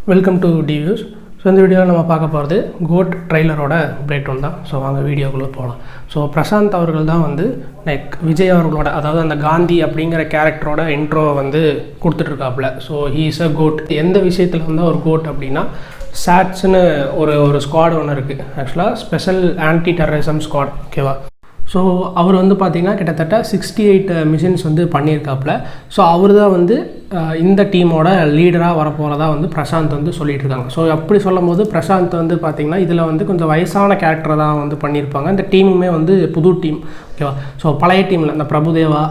Welcome to TV views. So இந்த வீடியோவில் நம்ம பார்க்க போகிறது கோட் ட்ரெய்லரோட பிரேக் டவுன் தான். ஸோ வாங்க வீடியோக்குள்ளே போகலாம். ஸோ பிரசாந்த் அவர்கள் தான் வந்து விஜய் அவர்களோட, அதாவது அந்த காந்தி அப்படிங்கிற கேரக்டரோட இன்ட்ரோவை வந்து கொடுத்துட்ருக்காப்புல. So he is a goat. எந்த விஷயத்தில் வந்து ஒரு கோட் அப்படின்னா, சாட்ஸ்னு ஒரு ஸ்குவாட் ஒன்று இருக்குது. ஆக்சுவலாக ஸ்பெஷல் ஆன்டி டெரரிசம் ஸ்குவாட், ஓகேவா. ஸோ அவர் வந்து பார்த்திங்கன்னா கிட்டத்தட்ட 68 மிஷன்ஸ் வந்து பண்ணியிருக்காப்புல. ஸோ அவர் தான் வந்து இந்த டீமோட லீடராக வரப்போகிறதா வந்து பிரசாந்த் வந்து சொல்லிகிட்டு இருக்காங்க. ஸோ அப்படி சொல்லும் போது பிரசாந்த் வந்து பார்த்திங்கன்னா இதில் வந்து கொஞ்சம் வயசான கேரக்டரை தான் வந்து பண்ணியிருப்பாங்க. இந்த டீமுமே வந்து புது டீம், ஓகேவா. ஸோ பழைய டீமில் இந்த பிரபுதேவா,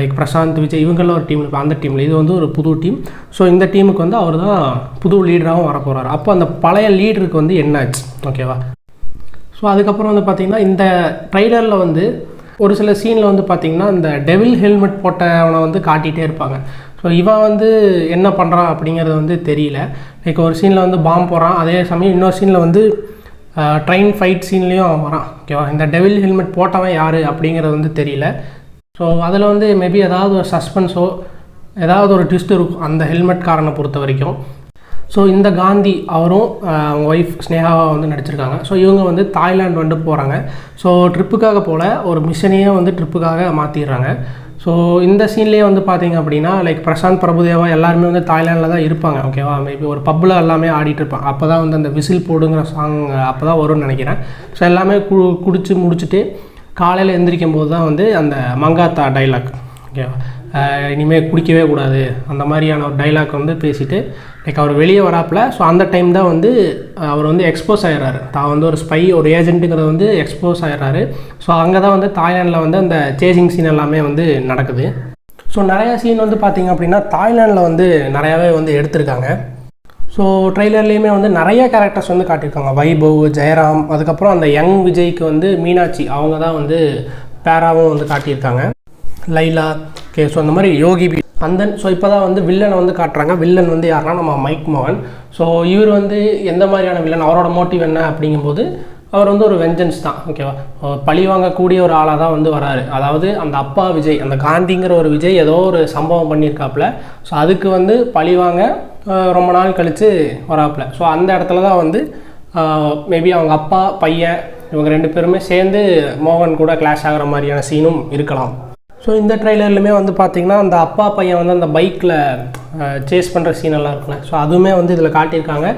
லைக் பிரசாந்த், விஜய் இவங்களாம் ஒரு டீமில், இப்போ அந்த டீமில் இது வந்து ஒரு புது டீம். ஸோ இந்த டீமுக்கு வந்து அவர் தான் புது லீடராகவும் வரப்போகிறார். அப்போ அந்த பழைய லீடருக்கு வந்து என்னாச்சு, ஓகேவா. ஸோ அதுக்கப்புறம் வந்து பார்த்திங்கன்னா இந்த ட்ரைலரில் வந்து ஒரு சில சீனில் வந்து பார்த்திங்கன்னா இந்த டெவில் ஹெல்மெட் போட்டவனை வந்து காட்டிகிட்டே இருப்பாங்க. ஸோ இவன் வந்து என்ன பண்ணுறான் அப்படிங்கிறது வந்து தெரியல. லைக் ஒரு சீனில் வந்து பாம்பு போடுறான், அதே சமயம் இன்னொரு சீனில் வந்து ட்ரெயின் ஃபைட் சீன்லேயும் அவன் வரான், ஓகேவா. இந்த டெவில் ஹெல்மெட் போட்டவன் யார் அப்படிங்கிறது வந்து தெரியல. ஸோ அதில் வந்து மேபி ஏதாவது ஒரு சஸ்பென்ஸோ ஏதாவது ஒரு ட்விஸ்ட் இருக்கும் அந்த ஹெல்மெட் காரனை பொறுத்த வரைக்கும். ஸோ இந்த காந்தி அவரும் அவங்க ஒய்ஃப் ஸ்னேகாவாக வந்து நடிச்சிருக்காங்க. ஸோ இவங்க வந்து தாய்லாந்து வந்து போகிறாங்க. ஸோ ட்ரிப்புக்காக போல் ஒரு மிஷனையே வந்து ட்ரிப்புக்காக மாற்றிடுறாங்க. ஸோ இந்த சீன்லேயே வந்து பார்த்திங்க அப்படின்னா லைக் பிரசாந்த், பிரபுதேவா எல்லாருமே வந்து தாய்லாண்டில் தான் இருப்பாங்க, ஓகேவா. மேபி ஒரு பப்பில் எல்லாமே ஆடிட்டு இருப்பாங்க. அப்போ தான் வந்து அந்த விசில் போடுங்கிற சாங் அப்போ தான் வரும்னு நினைக்கிறேன். ஸோ எல்லாமே குடிச்சு முடிச்சுட்டு காலையில் எந்திரிக்கும் போது தான் வந்து அந்த மங்காத்தா டைலாக், ஓகேவா, இனிமேல் குடிக்கவே கூடாது அந்த மாதிரியான ஒரு டைலாக் வந்து பேசிவிட்டு லைக் அவர் வெளியே வராப்பில். ஸோ அந்த டைம் தான் வந்து அவர் வந்து எக்ஸ்போஸ் ஆகிடுறாரு. தான் வந்து ஒரு ஸ்பை, ஒரு ஏஜென்ட்டுங்கிறது வந்து எக்ஸ்போஸ் ஆகிடுறாரு. ஸோ அங்கே தான் வந்து தாய்லாண்டில் வந்து அந்த சேசிங் சீன் எல்லாமே வந்து நடக்குது. ஸோ நிறையா சீன் வந்து பார்த்திங்க அப்படின்னா தாய்லாண்டில் வந்து நிறையாவே வந்து எடுத்திருக்காங்க. ஸோ ட்ரெய்லர்லேயுமே வந்து நிறைய கேரக்டர்ஸ் வந்து காட்டியிருக்காங்க. வைபவ், ஜெயராம், அதுக்கப்புறம் அந்த யங் விஜய்க்கு வந்து மீனாட்சி அவங்க தான் வந்து பேராவும் வந்து காட்டியிருக்காங்க, லைலா, ஓகே. ஸோ அந்த மாதிரி யோகி பி அந்தன். ஸோ இப்போ தான் வந்து வில்லனை வந்து காட்டுறாங்க. வில்லன் வந்து யாருன்னா நம்ம மைக் மோகன். ஸோ இவர் வந்து எந்த மாதிரியான வில்லன், அவரோட மோட்டிவ் என்ன அப்படிங்கும்போது அவர் வந்து ஒரு வெஞ்சன்ஸ் தான், ஓகேவா. பழி வாங்கக்கூடிய ஒரு ஆளாக தான் வந்து வராரு. அதாவது அந்த அப்பா விஜய், அந்த காந்திங்கிற ஒரு விஜய் ஏதோ ஒரு சம்பவம் பண்ணியிருக்காப்புல. ஸோ அதுக்கு வந்து பழி வாங்க ரொம்ப நாள் கழித்து வராப்புல. ஸோ அந்த இடத்துல தான் வந்து மேபி அவங்க அப்பா, பையன் இவங்க 2 பேருமே சேர்ந்து மோகன் கூட கிளாஷ் ஆகிற மாதிரியான சீனும் இருக்கலாம். ஸோ இந்த ட்ரெய்லர்லையுமே வந்து பார்த்திங்கன்னா அந்த அப்பா பையன் வந்து அந்த பைக்கில் சேஸ் பண்ணுற சீனெல்லாம் இருக்குல்ல. ஸோ அதுவுமே வந்து இதில் காட்டியிருக்காங்க.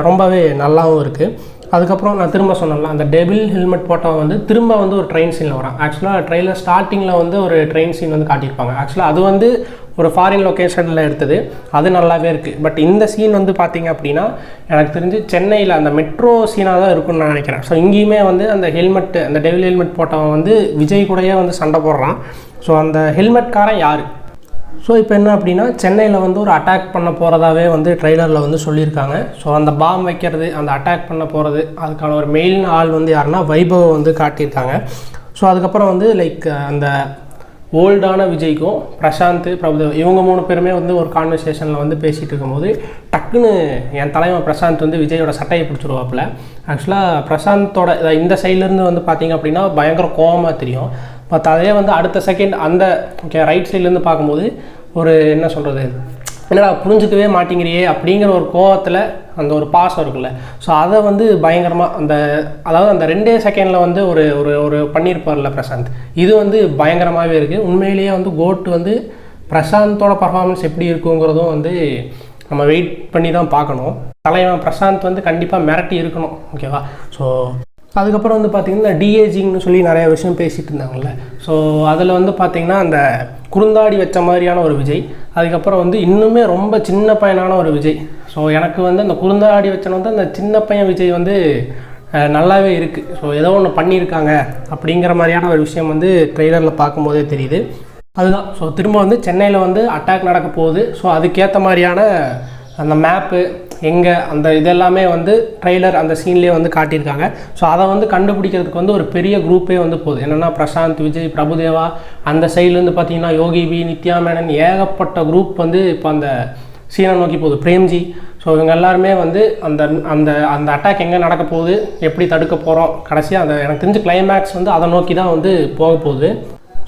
ரொம்பவே நல்லாவும் இருக்குது. அதுக்கப்புறம் நான் திரும்ப சொன்னேன்ல, அந்த டெவில் ஹெல்மெட் போட்டவன் வந்து திரும்ப வந்து ஒரு ட்ரெயின் சீனில் வரான். ஆக்சுவலாக ட்ரெயிலர் ஸ்டார்டிங்கில் வந்து ஒரு ட்ரெயின் சீன் வந்து காட்டியிருப்பாங்க. ஆக்சுவலாக அது வந்து ஒரு ஃபாரின் லொக்கேஷனில் எடுத்தது, அது நல்லாவே இருக்குது. பட் இந்த சீன் வந்து பார்த்திங்க அப்படின்னா எனக்கு தெரிஞ்சு சென்னையில் அந்த மெட்ரோ சீனாக தான் இருக்குன்னு நான் நினைக்கிறேன். ஸோ இங்கேயுமே வந்து அந்த ஹெல்மெட், அந்த டெவில் ஹெல்மெட் போட்டவன் வந்து விஜய் கூடயே வந்து சண்டை போடுறான். ஸோ அந்த ஹெல்மெட்காரன் யார்? ஸோ இப்போ என்ன அப்படின்னா சென்னையில் வந்து ஒரு அட்டாக் பண்ண போகிறதாவே வந்து ட்ரெய்லரில் வந்து சொல்லியிருக்காங்க. ஸோ அந்த பாம் வைக்கிறது, அந்த அட்டாக் பண்ண போகிறது, அதுக்கான ஒரு மெயின் ஆள் வந்து யாருன்னா வைபவ் வந்து காட்டியிருக்காங்க. ஸோ அதுக்கப்புறம் வந்து லைக் அந்த ஓல்டான விஜய்க்கும் பிரசாந்த், பிரபுதேவா இவங்க 3 பேருமே வந்து ஒரு கான்வர்சேஷனில் வந்து பேசிகிட்டு இருக்கும்போது டக்குன்னு என் தலைவன் பிரசாந்த் வந்து விஜயோட சட்டையை பிடிச்சிருவாப்புல. ஆக்சுவலாக பிரசாந்தோட இந்த சைட்லேருந்து வந்து பார்த்திங்க அப்படின்னா பயங்கர கோபமாக தெரியும். பட் அதே வந்து அடுத்த செகண்ட் அந்த ரைட் சைட்லேருந்து பார்க்கும்போது ஒரு என்ன சொல்கிறது, என்னடா புரிஞ்சுக்கவே மாட்டேங்கிறியே அப்படிங்கிற ஒரு கோவத்தில் அந்த ஒரு பாசம் இருக்குல்ல. ஸோ அதை வந்து பயங்கரமாக அந்த, அதாவது அந்த 2 செகண்டில் வந்து ஒரு ஒரு பண்ணியிருப்பார்ல பிரசாந்த், இது வந்து பயங்கரமாகவே இருக்குது. உண்மையிலேயே வந்து கோட் வந்து பிரசாந்தோட பர்ஃபார்மன்ஸ் எப்படி இருக்குங்கிறதும் வந்து நம்ம வெயிட் பண்ணி தான் பார்க்கணும். தலைவன் பிரசாந்த் வந்து கண்டிப்பாக மிரட்டி இருக்கணும், ஓகேவா. ஸோ அதுக்கப்புறம் வந்து பார்த்திங்கன்னா டிஏஜிங்னு சொல்லி நிறைய விஷயம் பேசிகிட்டு இருந்தாங்கல்ல. ஸோ அதில் வந்து பார்த்திங்கன்னா அந்த குறுந்தாடி வச்ச மாதிரியான ஒரு விஜய், அதுக்கப்புறம் வந்து இன்னுமே ரொம்ப சின்ன பையனான ஒரு விஜய். ஸோ எனக்கு வந்து அந்த குறுந்தாடி வச்சன வந்து அந்த சின்ன பையன் விஜய் வந்து நல்லாவே இருக்குது. ஸோ ஏதோ ஒன்று பண்ணியிருக்காங்க அப்படிங்கிற மாதிரியான ஒரு விஷயம் வந்து ட்ரெய்லரில் பார்க்கும்போதே தெரியுது. அதுதான். ஸோ திரும்ப வந்து சென்னையில் வந்து அட்டாக் நடக்க போகுது. ஸோ அதுக்கேற்ற மாதிரியான அந்த மேப்பு எங்கே, அந்த இதெல்லாமே வந்து ட்ரெய்லர் அந்த சீன்லேயே வந்து காட்டியிருக்காங்க. ஸோ அதை வந்து கண்டுபிடிக்கிறதுக்கு வந்து ஒரு பெரிய குரூப்பே வந்து போகுது. என்னென்னா பிரசாந்த், விஜய், பிரபுதேவா, அந்த சைட்லேருந்து பார்த்திங்கன்னா யோகி பி, நித்யா மேனன், ஏகப்பட்ட குரூப் வந்து இப்போ அந்த சீனை நோக்கி போகுது. பிரேம்ஜி. ஸோ இவங்க எல்லாருமே வந்து அந்த அந்த அந்த அட்டாக் எங்கே நடக்க போகுது, எப்படி தடுக்க போகிறோம், கடைசியாக அந்த எனக்கு தெரிஞ்சு கிளைமேக்ஸ் வந்து அதை நோக்கி தான் வந்து போக போகுது.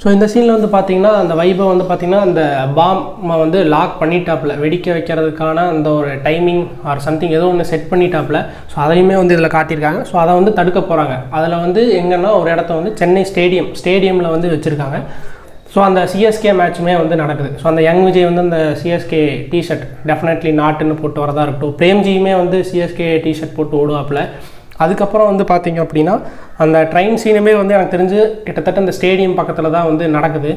ஸோ இந்த சீனில் வந்து பார்த்திங்கன்னா அந்த வைபை வந்து பார்த்திங்கன்னா அந்த பாம்பை வந்து லாக் பண்ணிட்டாப்புல, வெடிக்க வைக்கிறதுக்கான அந்த ஒரு டைமிங் ஆர் சம்திங் ஏதோ ஒன்று செட் பண்ணிட்டாப்புல. ஸோ அதையுமே வந்து இதில் காட்டியிருக்காங்க. ஸோ அதை வந்து தடுக்க போகிறாங்க. அதில் வந்து எங்கன்னா ஒரு இடத்த வந்து சென்னை ஸ்டேடியமில் வந்து வச்சுருக்காங்க. ஸோ அந்த சிஎஸ்கே மேட்சுமே வந்து நடக்குது. ஸோ அந்த யங் விஜய் வந்து அந்த சிஎஸ்கே டிஷர்ட் டெஃபினெட்லி நாட்டுன்னு போட்டு வரதா இருக்கட்டும், பிரேம்ஜியுமே வந்து சிஎஸ்கே டிஷர்ட் போட்டு ஓடுவாப்பில். அதுக்கப்புறம் வந்து பார்த்திங்க அப்படின்னா அந்த ட்ரெயின் சீனுமே வந்து எனக்கு தெரிஞ்சு கிட்டத்தட்ட இந்த ஸ்டேடியம் பக்கத்தில் தான் வந்து நடக்குது.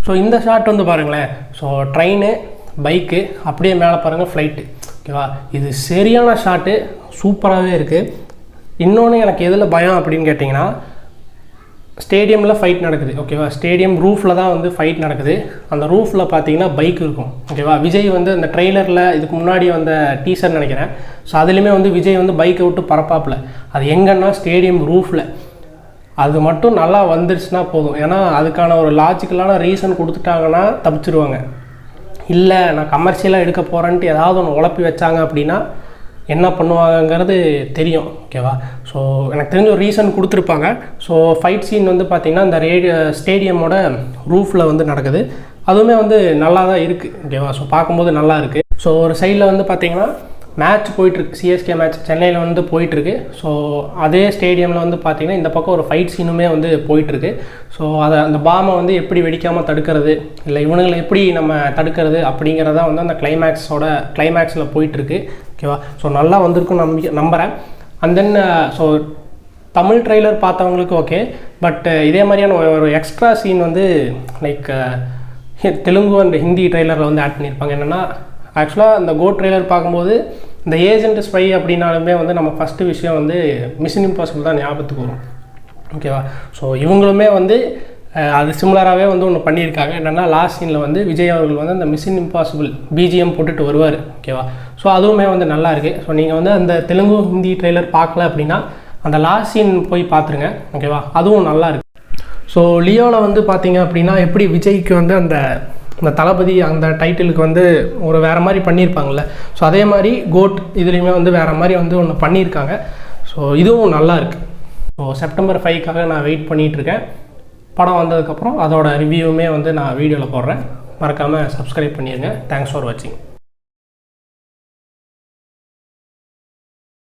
ஸோ இந்த ஷாட் வந்து பாருங்களேன். ஸோ ட்ரெயின், பைக்கு, அப்படியே மேலே பாருங்கள் ஃப்ளைட்டு. ஓகேவா, இது சரியான ஷாட்டு, சூப்பராகவே இருக்குது. இன்னொன்று எனக்கு எதில் பயம் அப்படின்னு கேட்டிங்கன்னா, ஸ்டேடியமில் ஃபைட் நடக்குது. ஓகேவா, ஸ்டேடியம் ரூஃபில் தான் வந்து ஃபைட் நடக்குது. அந்த ரூஃபில் பார்த்தீங்கன்னா பைக் இருக்கும். ஓகேவா, விஜய் வந்து அந்த ட்ரெய்லரில் இதுக்கு முன்னாடி வந்த டீசர் நினைக்கிறேன். ஸோ அதுலேயுமே வந்து விஜய் வந்து பைக்கை விட்டு பறப்பாப்பில். அது எங்கன்னா ஸ்டேடியம் ரூஃபில். அது மட்டும் நல்லா வந்துருச்சுன்னா போதும். ஏன்னா அதுக்கான ஒரு லாஜிக்கலான ரீசன் கொடுத்துட்டாங்கன்னா தப்பிச்சிருவாங்க. இல்லை நான் கமர்ஷியலாக எடுக்க போகிறேன்ட்டு ஏதாவது ஒன்று உழப்பி வச்சாங்க அப்படின்னா என்ன பண்ணுவாங்கங்கிறது தெரியும். ஓகேவா, ஸோ எனக்கு தெரிஞ்ச ஒரு ரீசன் கொடுத்துருப்பாங்க. ஸோ ஃபைட் சீன் வந்து பார்த்திங்கன்னா இந்த ஸ்டேடியமோட ரூஃபில் வந்து நடக்குது. அதுவுமே வந்து நல்லா தான் இருக்குது. ஓகேவா, ஸோ பார்க்கும்போது நல்லா இருக்குது. ஸோ ஒரு சைடில் வந்து பார்த்திங்கன்னா மேட்ச் போயிட்டுருக்கு, சிஎஸ்கே மேட்ச் சென்னையில் வந்து போயிட்டுருக்கு. ஸோ அதே ஸ்டேடியமில் வந்து பார்த்திங்கன்னா இந்த பக்கம் ஒரு ஃபைட் சீனுமே வந்து போயிட்டுருக்கு. ஸோ அதை அந்த பாமை வந்து எப்படி வெடிக்காமல் தடுக்கிறது, இல்லை இவனுங்களை எப்படி நம்ம தடுக்கிறது அப்படிங்கிறத வந்து அந்த கிளைமேக்ஸில் போயிட்டுருக்கு. ஓகேவா, ஸோ நல்லா வந்திருக்குன்னு நம்புகிறேன். And then so Tamil trailer பார்த்தவங்களுக்கு ஓகே, பட் இதே மாதிரியான ஒரு எக்ஸ்ட்ரா சீன் வந்து லைக் தெலுங்கு அண்ட் ஹிந்தி ட்ரெய்லரில் வந்து ஆட் பண்ணியிருப்பாங்க. என்னென்னா ஆக்சுவலாக இந்த கோட் ட்ரெய்லர் பார்க்கும்போது இந்த ஏஜென்ட் ஸ்பை அப்படின்னாலுமே வந்து நம்ம ஃபஸ்ட்டு விஷயம் வந்து மிஷன் இம்பாசிபிள் தான் ஞாபகத்துக்கு வரும். ஓகேவா, ஸோ இவங்களுமே வந்து அது சிமிலராகவே வந்து ஒன்று பண்ணியிருக்காங்க. என்னென்னா லாஸ்ட் சீனில் வந்து விஜய் அவர்கள் வந்து அந்த மிஷன் இம்பாசிபிள் பிஜிஎம் போட்டுட்டு வருவார். ஓகேவா, ஸோ அதுவுமே வந்து நல்லா இருக்குது. ஸோ நீங்கள் வந்து அந்த தெலுங்கு ஹிந்தி ட்ரெய்லர் பார்க்கல அப்படின்னா அந்த லாஸ்ட் சீன் போய் பார்த்துருங்க. ஓகேவா, அதுவும் நல்லா இருக்குது. ஸோ லியோவில் வந்து பார்த்தீங்க அப்படின்னா எப்படி விஜய்க்கு வந்து அந்த தளபதி அந்த டைட்டிலுக்கு வந்து ஒரு வேறு மாதிரி பண்ணியிருப்பாங்கள்ல, ஸோ அதே மாதிரி கோட் இதுலேயுமே வந்து வேறு மாதிரி வந்து ஒன்று பண்ணியிருக்காங்க. ஸோ இதுவும் நல்லா இருக்குது. ஸோ செப்டம்பர் 5க்காக நான் வெயிட் பண்ணிகிட்ருக்கேன். படம் வந்ததுக்கப்புறம் அதோட ரிவ்யூவுமே வந்து நான் வீடியோவில் போடுறேன். மறக்காமல் சப்ஸ்கிரைப் பண்ணிடுங்க. தேங்க்ஸ் ஃபார் வாட்சிங்.